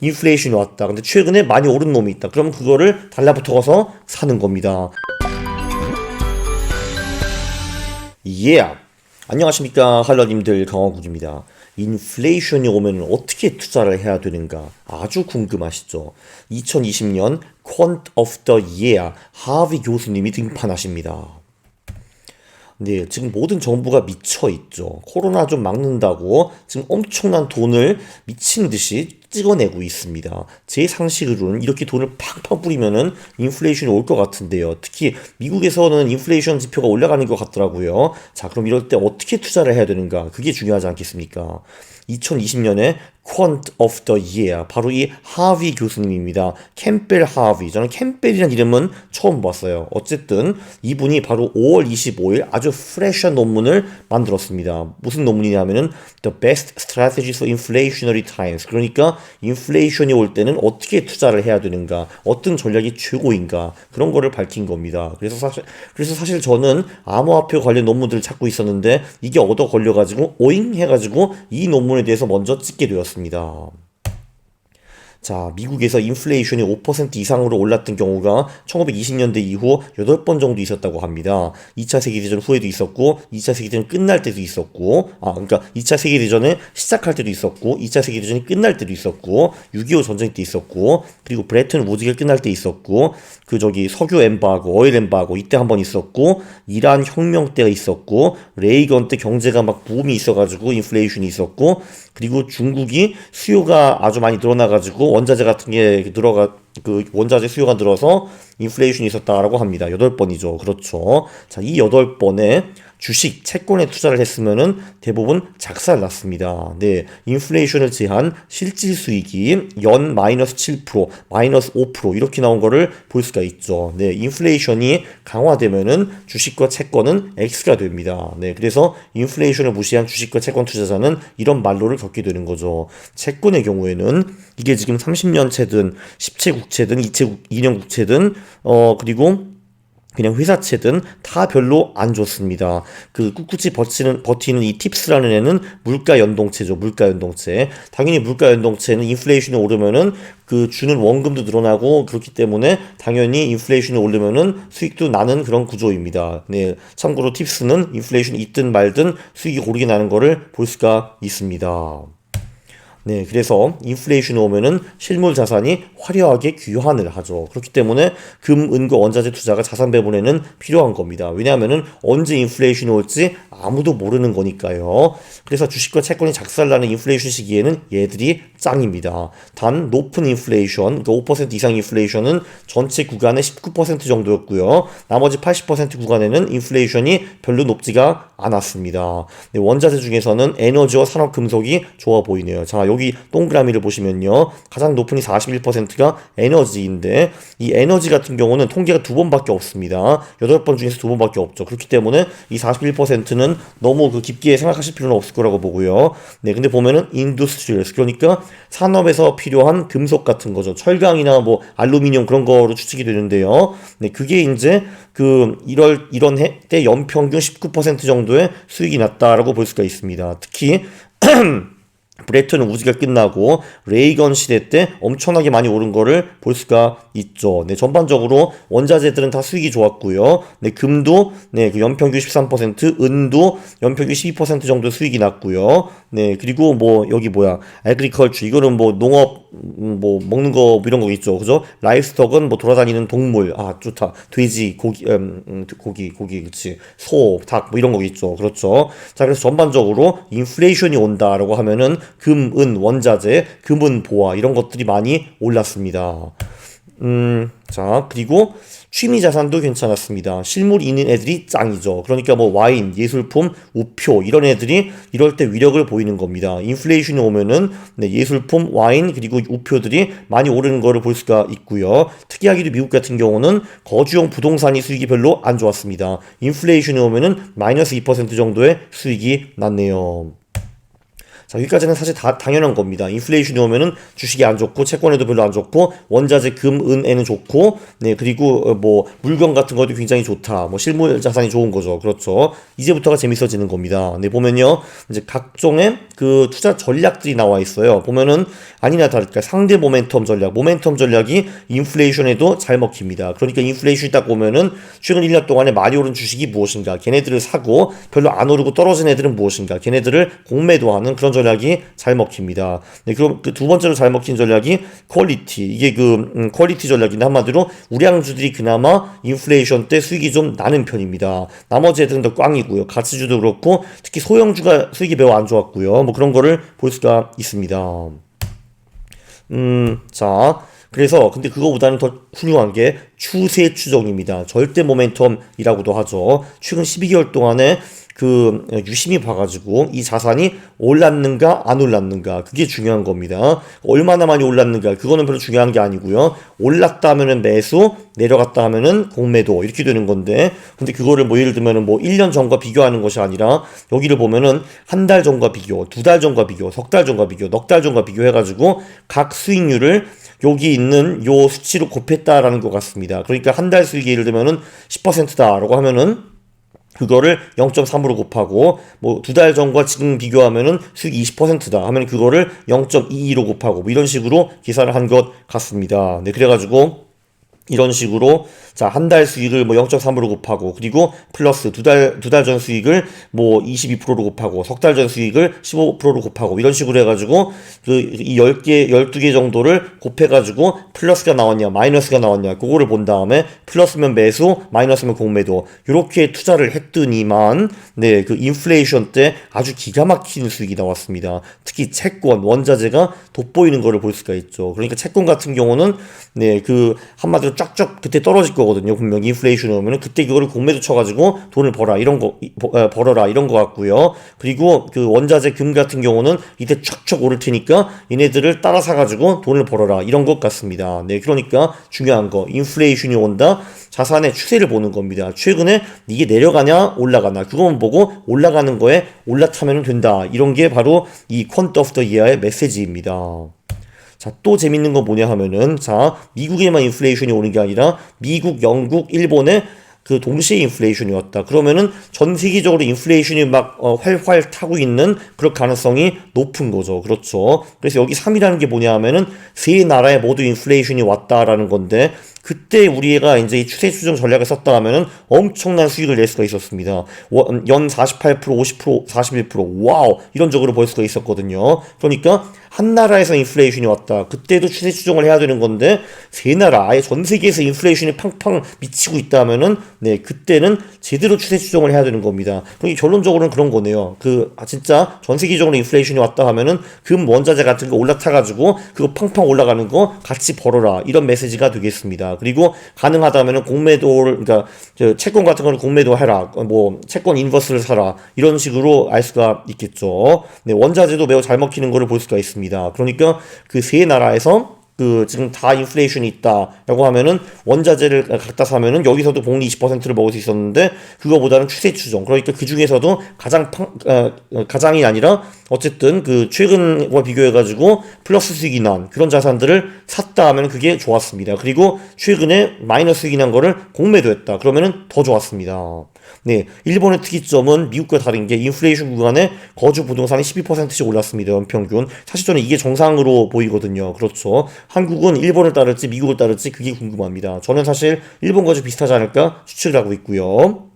인플레이션이 왔다. 근데 최근에 많이 오른 놈이 있다. 그럼 그거를 달라붙어서 사는 겁니다. Yeah. 안녕하십니까 할러님들, 강화국입니다. 인플레이션이 오면 어떻게 투자를 해야 되는가 아주 궁금하시죠? 2020년 Quant of the Year 하비 교수님이 등판하십니다. 네, 지금 모든 정부가 미쳐 있죠. 코로나 좀 막는다고 지금 엄청난 돈을 미친 듯이 찍어내고 있습니다. 제 상식으로는 이렇게 돈을 팍팍 뿌리면은 인플레이션이 올 것 같은데요. 특히 미국에서는 인플레이션 지표가 올라가는 것 같더라고요. 자, 그럼 이럴 때 어떻게 투자를 해야 되는가? 그게 중요하지 않겠습니까? 2020년에 Quant of the Year 바로 이 하비 교수님입니다. 캠벨 하비. 저는 캠벨이라는 이름은 처음 봤어요. 어쨌든 이분이 바로 5월 25일 아주 프레시한 논문을 만들었습니다. 무슨 논문이냐면은 The Best Strategies for Inflationary Times. 그러니까 인플레이션이 올 때는 어떻게 투자를 해야 되는가, 어떤 전략이 최고인가, 그런 거를 밝힌 겁니다. 그래서 사실 저는 암호화폐 관련 논문들을 찾고 있었는데 이게 얻어 걸려가지고 오잉 해가지고 이 논문에 대해서 먼저 찍게 되었습니다. 자, 미국에서 인플레이션이 5% 이상으로 올랐던 경우가 1920년대 이후 8번 정도 있었다고 합니다. 2차 세계대전 후에도 있었고, 2차 세계대전 끝날 때도 있었고, 그러니까 2차 세계대전을 시작할 때도 있었고, 2차 세계대전이 끝날 때도 있었고, 6.25 전쟁 때 있었고, 그리고 브레튼 우즈가 끝날 때 있었고, 석유 엠바고, 오일 엠바고 이때 한번 있었고, 이란 혁명 때가 있었고, 레이건 때 경제가 막 붐이 있어가지고 인플레이션이 있었고, 그리고 중국이 수요가 아주 많이 늘어나가지고 원자재 같은 게 원자재 수요가 늘어서 인플레이션이 있었다라고 합니다. 8번이죠. 그렇죠. 자, 이 8번에 주식, 채권에 투자를 했으면은 대부분 작살났습니다. 네. 인플레이션을 제한 실질 수익이 연 마이너스 7%, 마이너스 5% 이렇게 나온 거를 볼 수가 있죠. 네. 인플레이션이 강화되면은 주식과 채권은 X가 됩니다. 네. 그래서 인플레이션을 무시한 주식과 채권 투자자는 이런 말로를 겪게 되는 거죠. 채권의 경우에는 이게 지금 30년채든 10채 국채든 2년 국채든 그리고 그냥 회사채든 다 별로 안 좋습니다. 꿋꿋이 버티는 이 팁스라는 애는 물가 연동체죠. 물가 연동체. 당연히 물가 연동체는 인플레이션이 오르면은 주는 원금도 늘어나고 그렇기 때문에 당연히 인플레이션이 오르면은 수익도 나는 그런 구조입니다. 네. 참고로 팁스는 인플레이션이 있든 말든 수익이 고르게 나는 거를 볼 수가 있습니다. 네, 그래서 인플레이션이 오면은 실물 자산이 화려하게 귀환을 하죠. 그렇기 때문에 금, 은과 원자재 투자가 자산 배분에는 필요한 겁니다. 왜냐하면은 언제 인플레이션이 올지 아무도 모르는 거니까요. 그래서 주식과 채권이 작살나는 인플레이션 시기에는 얘들이 짱입니다. 단 높은 인플레이션, 그러니까 5% 이상 인플레이션은 전체 구간의 19% 정도였고요. 나머지 80% 구간에는 인플레이션이 별로 높지가 않았습니다. 네, 원자재 중에서는 에너지와 산업금속이 좋아 보이네요. 자, 여기 동그라미를 보시면요. 가장 높은 이 41%가 에너지인데 이 에너지 같은 경우는 통계가 2번밖에 없습니다. 8번 중에서 2번밖에 없죠. 그렇기 때문에 이 41%는 너무 깊게 생각하실 필요는 없을 거라고 보고요. 네, 근데 보면은 인더스트리얼스, 그러니까 산업에서 필요한 금속 같은 거죠. 철강이나 뭐 알루미늄 그런 거로 추측이 되는데요. 네, 그게 이제 이런 해 때 연평균 19% 정도의 수익이 났다라고 볼 수가 있습니다. 특히 브레튼 우즈가 끝나고 레이건 시대 때 엄청나게 많이 오른 거를 볼 수가 있죠. 네, 전반적으로 원자재들은 다 수익이 좋았고요. 네, 금도 연평균 13%, 은도 연평균 12% 정도 수익이 났고요. 네, 그리고 여기 애그리컬처, 이거는 농업 먹는 거 이런 거 있죠. 그죠? 라이프스톡은 돌아다니는 동물. 좋다. 돼지, 고기, 그치. 소, 닭 이런 거 있죠. 그렇죠. 자, 그래서 전반적으로 인플레이션이 온다라고 하면은 금, 은, 원자재, 금은 보화 이런 것들이 많이 올랐습니다. 자, 그리고 취미 자산도 괜찮았습니다. 실물이 있는 애들이 짱이죠. 그러니까 와인, 예술품, 우표 이런 애들이 이럴 때 위력을 보이는 겁니다. 인플레이션이 오면은 예술품, 와인 그리고 우표들이 많이 오르는 거를 볼 수가 있고요. 특이하게도 미국 같은 경우는 거주용 부동산이 수익이 별로 안 좋았습니다. 인플레이션이 오면은 마이너스 2% 정도의 수익이 났네요. 자, 여기까지는 사실 다 당연한 겁니다. 인플레이션이 오면은 주식이 안 좋고 채권에도 별로 안 좋고 원자재, 금, 은에는 좋고 네, 그리고 뭐 물건 같은 것도 굉장히 좋다. 뭐 실물 자산이 좋은 거죠. 그렇죠. 이제부터가 재밌어지는 겁니다. 네, 보면요. 이제 각종의 그 투자 전략들이 나와 있어요. 보면은 아니나 다를까 상대 모멘텀 전략이 인플레이션에도 잘 먹힙니다. 그러니까 인플레이션이 딱 오면은 최근 1년 동안에 많이 오른 주식이 무엇인가? 걔네들을 사고 별로 안 오르고 떨어진 애들은 무엇인가? 걔네들을 공매도하는 그런 전략이 잘 먹힙니다. 네, 그럼 그 두 번째로 잘 먹힌 전략이 퀄리티. 이게 그 퀄리티 전략인데 한마디로 우량주들이 그나마 인플레이션 때 수익이 좀 나는 편입니다. 나머지 애들은 더 꽝이고요. 가치주도 그렇고 특히 소형주가 수익이 매우 안 좋았고요. 뭐 그런 거를 볼 수가 있습니다. 자, 그래서 근데 그거보다는 더 훌륭한 게 추세 추정입니다. 절대 모멘텀이라고도 하죠. 최근 12개월 동안에 그 유심히 봐가지고 이 자산이 올랐는가 안 올랐는가 그게 중요한 겁니다. 얼마나 많이 올랐는가 그거는 별로 중요한 게 아니고요. 올랐다 하면은 매수, 내려갔다 하면은 공매도 이렇게 되는 건데 근데 그거를 뭐 예를 들면은 뭐 1년 전과 비교하는 것이 아니라 여기를 보면은 한 달 전과 비교, 두 달 전과 비교, 석 달 전과 비교, 넉 달 전과 비교해가지고 각 수익률을 여기 있는 요 수치로 곱했다라는 것 같습니다. 그러니까 한 달 수익이 예를 들면은 10%다라고 하면은 그거를 0.3으로 곱하고 뭐 두 달 전과 지금 비교하면은 수익이 20%다 하면 그거를 0.22로 곱하고 뭐 이런 식으로 계산을 한 것 같습니다. 네, 그래가지고 이런 식으로 자, 한 달 수익을 뭐 0.3으로 곱하고 그리고 플러스 두 달 전 수익을 뭐 22%로 곱하고 석 달 전 수익을 15%로 곱하고 이런 식으로 해가지고 그 이 10개, 12개 정도를 곱해가지고 플러스가 나왔냐 마이너스가 나왔냐 그거를 본 다음에 플러스면 매수 마이너스면 공매도 이렇게 투자를 했더니만 네, 그 인플레이션 때 아주 기가 막히는 수익이 나왔습니다. 특히 채권, 원자재가 돋보이는 거를 볼 수가 있죠. 그러니까 채권 같은 경우는 네, 그 한마디로 쫙쫙 그때 떨어질 거거든요. 분명히 인플레이션이 오면은 그때 그거를 공매도 쳐가지고 돈을 벌어라 이런 거 같고요. 그리고 그 원자재 금 같은 경우는 이때 쫙쫙 오를 테니까 얘네들을 따라 사가지고 돈을 벌어라 이런 것 같습니다. 네, 그러니까 중요한 거 인플레이션이 온다. 자산의 추세를 보는 겁니다. 최근에 이게 내려가냐 올라가나 그것만 보고 올라가는 거에 올라타면 된다. 이런 게 바로 이 퀀트 오브 더 이어의 메시지입니다. 자, 또 재밌는 건 뭐냐 하면은, 자, 미국에만 인플레이션이 오는 게 아니라, 미국, 영국, 일본에 그 동시에 인플레이션이 왔다. 그러면은 전 세계적으로 인플레이션이 막 활활 타고 있는 그럴 가능성이 높은 거죠. 그렇죠. 그래서 여기 3이라는 게 뭐냐 하면은, 세 나라에 모두 인플레이션이 왔다라는 건데, 그때 우리가 이제 이 추세 추정 전략을 썼다 하면은 엄청난 수익을 낼 수가 있었습니다. 연 48%, 50%, 41% 와우 이런 적으로 볼 수가 있었거든요. 그러니까 한 나라에서 인플레이션이 왔다. 그때도 추세 추정을 해야 되는 건데 세 나라 아예 전 세계에서 인플레이션이 팡팡 미치고 있다 하면은 네 그때는 제대로 추세 추정을 해야 되는 겁니다. 그러니까 결론적으로는 그런 거네요. 진짜 전 세계적으로 인플레이션이 왔다 하면은 금 원자재 같은 거 올라타가지고 그거 팡팡 올라가는 거 같이 벌어라 이런 메시지가 되겠습니다. 그리고 가능하다면은 공매도를 그러니까 채권 같은 거는 공매도 해라. 뭐 채권 인버스를 사라. 이런 식으로 알 수가 있겠죠. 네, 원자재도 매우 잘 먹히는 거를 볼 수가 있습니다. 그러니까 그 세 나라에서 지금 다 인플레이션이 있다라고 하면은 원자재를 갖다 사면은 여기서도 복리 20%를 먹을 수 있었는데 그거보다는 추세 추정. 그러니까 그 중에서도 가장이 아니라 어쨌든 그 최근과 비교해가지고 플러스 수익이 난 그런 자산들을 샀다 하면 그게 좋았습니다. 그리고 최근에 마이너스 수익이 난 거를 공매도했다. 그러면은 더 좋았습니다. 네, 일본의 특이점은 미국과 다른 게 인플레이션 구간에 거주 부동산이 12%씩 올랐습니다. 연평균. 사실 저는 이게 정상으로 보이거든요. 그렇죠. 한국은 일본을 따를지 미국을 따를지 그게 궁금합니다. 저는 사실 일본과 좀 비슷하지 않을까 추측을 하고 있고요.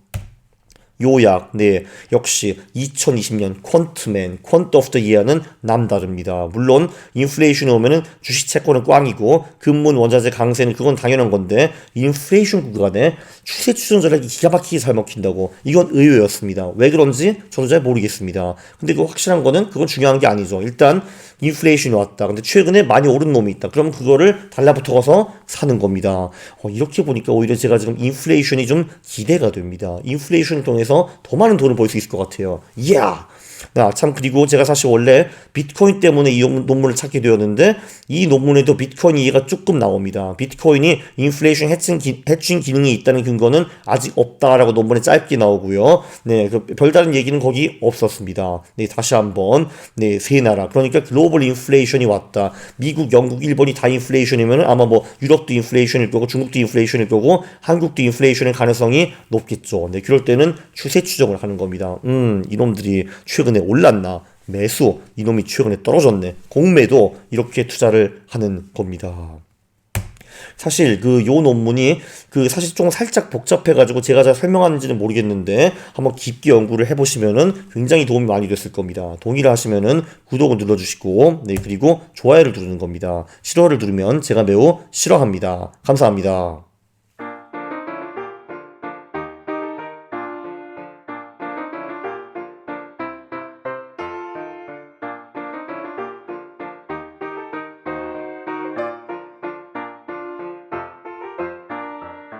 요약, 네, 역시 2020년 퀀트 오브 더 이어는 남다릅니다. 물론 인플레이션이 오면은 주식 채권은 꽝이고 금문 원자재 강세는 그건 당연한 건데 인플레이션 구간에 추세 추정 전략이 기가 막히게 잘 먹힌다고 이건 의외였습니다. 왜 그런지 저도 잘 모르겠습니다. 근데 그 확실한 거는 그건 중요한 게 아니죠. 일단 인플레이션이 왔다. 근데 최근에 많이 오른 놈이 있다. 그럼 그거를 달라붙어서 사는 겁니다. 이렇게 보니까 오히려 제가 지금 인플레이션이 좀 기대가 됩니다. 인플레이션을 통해서 더 많은 돈을 벌 수 있을 것 같아요. 이야! 참, 그리고 제가 사실 원래 비트코인 때문에 이 논문을 찾게 되었는데, 이 논문에도 비트코인 얘기가 조금 나옵니다. 비트코인이 인플레이션 해칭 기능이 있다는 근거는 아직 없다라고 논문에 짧게 나오고요. 네, 별다른 얘기는 거기 없었습니다. 네, 다시 한번, 네, 세 나라. 그러니까 글로벌 인플레이션이 왔다. 미국, 영국, 일본이 다 인플레이션이면 아마 뭐 유럽도 인플레이션일 거고, 중국도 인플레이션일 거고, 한국도 인플레이션일 가능성이 높겠죠. 네, 그럴 때는 추세 추정을 하는 겁니다. 이놈들이 최근에 올랐나? 매수, 이놈이 최근에 떨어졌네. 공매도 이렇게 투자를 하는 겁니다. 사실 요 논문이 사실 좀 살짝 복잡해가지고 제가 잘 설명하는지는 모르겠는데 한번 깊게 연구를 해보시면은 굉장히 도움이 많이 됐을 겁니다. 동의를 하시면은 구독을 눌러주시고, 네, 그리고 좋아요를 누르는 겁니다. 싫어를 누르면 제가 매우 싫어합니다. 감사합니다.